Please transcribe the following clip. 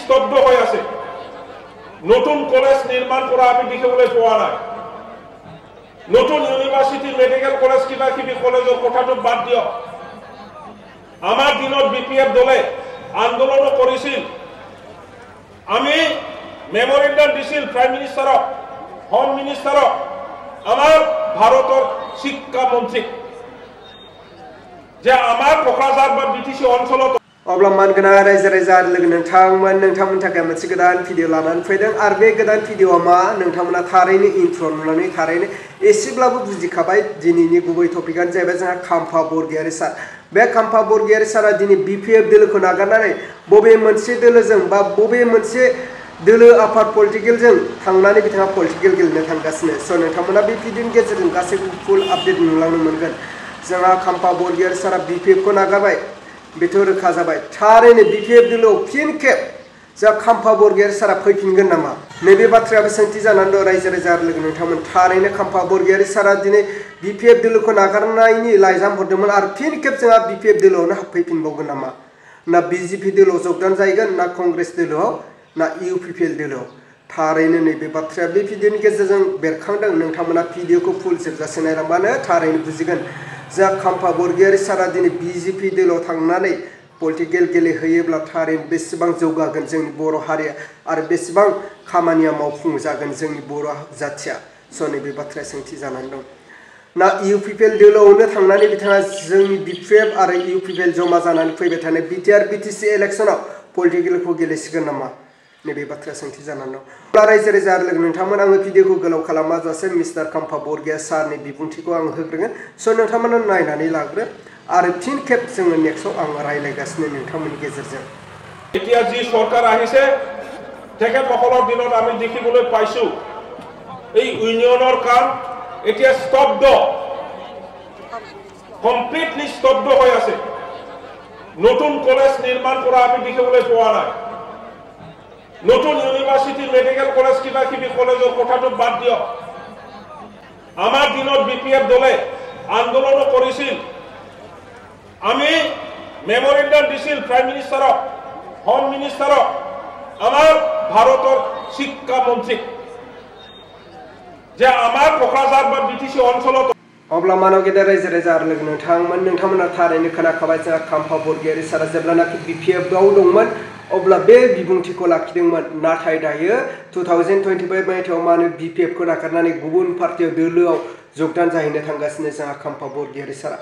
স্তব্ধ হয়ে আছে। নতুন কলেজ নির্মাণ করা আমি দেখিবলৈ পোৱা নাই। নতুন ইউনিভার্সিটি মেডিকেল কলেজ কিবা কিবি কলেজৰ কথাটো বাদ দিয়ক। আমাৰ দিনত বিপিএফ দলে আন্দোলন কৰিছিল। আমি মেমোরেন্ডাম দিছিল প্ৰাইম মিনিষ্টাৰক, হোম মিনিষ্টাৰক, আমাৰ ভাৰতৰ শিক্ষা মন্ত্ৰীক যে আমাৰ क'क्राझार বা বিটিসি অঞ্চলত अब्ला मानगोनां रायजो राजा लोगो नोंथांमोननि थाखाय मोनसे गोदान भिडिअ लानानै फैदों आरो बे गोदान भिडिअआ मा नोंथांमोना थारैनो इन्ट्र नुनानै थारैनो एसेब्लाबो बुजिखाबाय। दिनैनि गुबै टपिकआनो जाहैबाय जोंहा खाम्फा बरगयारी सार। बे खाम्फा बरगयारी सारा दिनै बिपिएफ दोलोखौ नागारनानै बबे मोनसे दोलोजों बा बबे मोनसे दोलो आफाद पलिटिकेलजों थांनानै बिथाङा पलिटिकेल गेलेनो थांगासिनो। स' नोंथांमोना बे भिडिअनि गेजेरजों गासैबो फुल आपडेट नुलांनो मोनगोन। जोंहा खाम्फा बरगयारी सारा बिपिएफखौ नागारबाय, बेथ' रोखा जाबाय। थारैनो बिपिएफ दोलोआव फिन खेब जा खाम्फा बरगयारी सारा फैफिनगोन नामा? नैबे बाथ्रायाबो सोंथि जानानै दं रायजो राजा लोगो नोंथांमोन। थारैनो खाम्फा बरगयारी सारा दिनै बिपिएफ दोलोखौ नागारनायनि लाइजाम हरदोंमोन आरो फिन खेब जोंहा बिपिएफ दोलोआवनो हाबफैफिनबावगोन नामा? ना बिजेपि दोलोआव जगदान जाहैगोन, ना कंग्रेस दोलोआव, ना इउपिपिएल दोलोआव? थारैनो नैबे बाथ्राया बे भिडिअनि गेजेरजों बेरखांदों। नोंथांमोना भिडिअखौ फुल जोबजासे नायलांबानो थारैनो बुजिगोन। जा खाम्फा बरगयारी सारा दिनै बिजेपि दोलोआव थांनानै पलिटिकेल गेलेहैयोब्ला थारैनो बेसेबां जौगागोन जोंनि बर' हारिया आरो बेसेबां खामानिया मावफुंजागोन जोंनि बर' जाथिया। स' नैबे बाथ्राया सोंथि जानानै दं। ना इउपिपिएल दोलोआवनो थांनानै बिथाङा जोंनि बिपिएफ आरो इउपिपिएल जमा जानानै फैबाय थानाय बिटिआर बिटिसि इलेक्सनाव पलिटिकेलखौ गेलेसिगोन नामा? नैबे बाथ्राया सोंथि जानानै दं। रायजो राजा लोगो नोंथांमोन, आङो भिडिअखौ गोलाव खालामाजासे मिस्टार खाम्फा बरगयारी सारनि बिबुंथिखौ आं होग्रोगोन। स' नोंथांमोना नायनानै लाग्रो आरो फिन खेब जोङो नेक्स्टआव आं रायज्लायगासिनो नोंथांमोननि गेजेरजों। এতিয়া যি চৰকাৰ আহিছে তেখেতসকলৰ দিনত আমি দেখিবলৈ পাইছোঁ এই ইউনিয়নৰ কাম এতিয়া স্তব্ধ, কমপ্লিটলি স্তব্ধ হৈ আছে। নতুন কলেজ নিৰ্মাণ কৰা আমি দেখিবলৈ পোৱা নাই। নতুন ইউনিভার্সিটি মেডিকেল কলেজ কিবা কিবি কলেজৰ কথাটো বাদ দিয়ক। আমাৰ দিনত বিপিএফ দলে আন্দোলন কৰিছিল। আমি মেমোরেন্ডাম দিছিল প্ৰাইম মিনিষ্টাৰক, হোম মিনিষ্টাৰক, আমাৰ ভাৰতৰ শিক্ষা মন্ত্ৰীক যে আমাৰ क'क्राझार বা বিটিসি অঞ্চলত अब्ला मानव गेदेर रायजो राजा लोगो नोंथांमोना थारैनो खोनाखाबाय। जोंहा खाम्फा बरगयारी सारा जेब्लानाखि बिपिएफआव दंमोन अब्ला बे बिबुंथिखौ लाखिदोंमोन। नाथाय दायो 2025 मायथाइयाव मानो बिपिएफखौ नागारनानै गुबुन पार्टियाव दोलोआव जगदान जाहैनो थांगासिनो जोंहा खाम्फा बरगयारी सारा।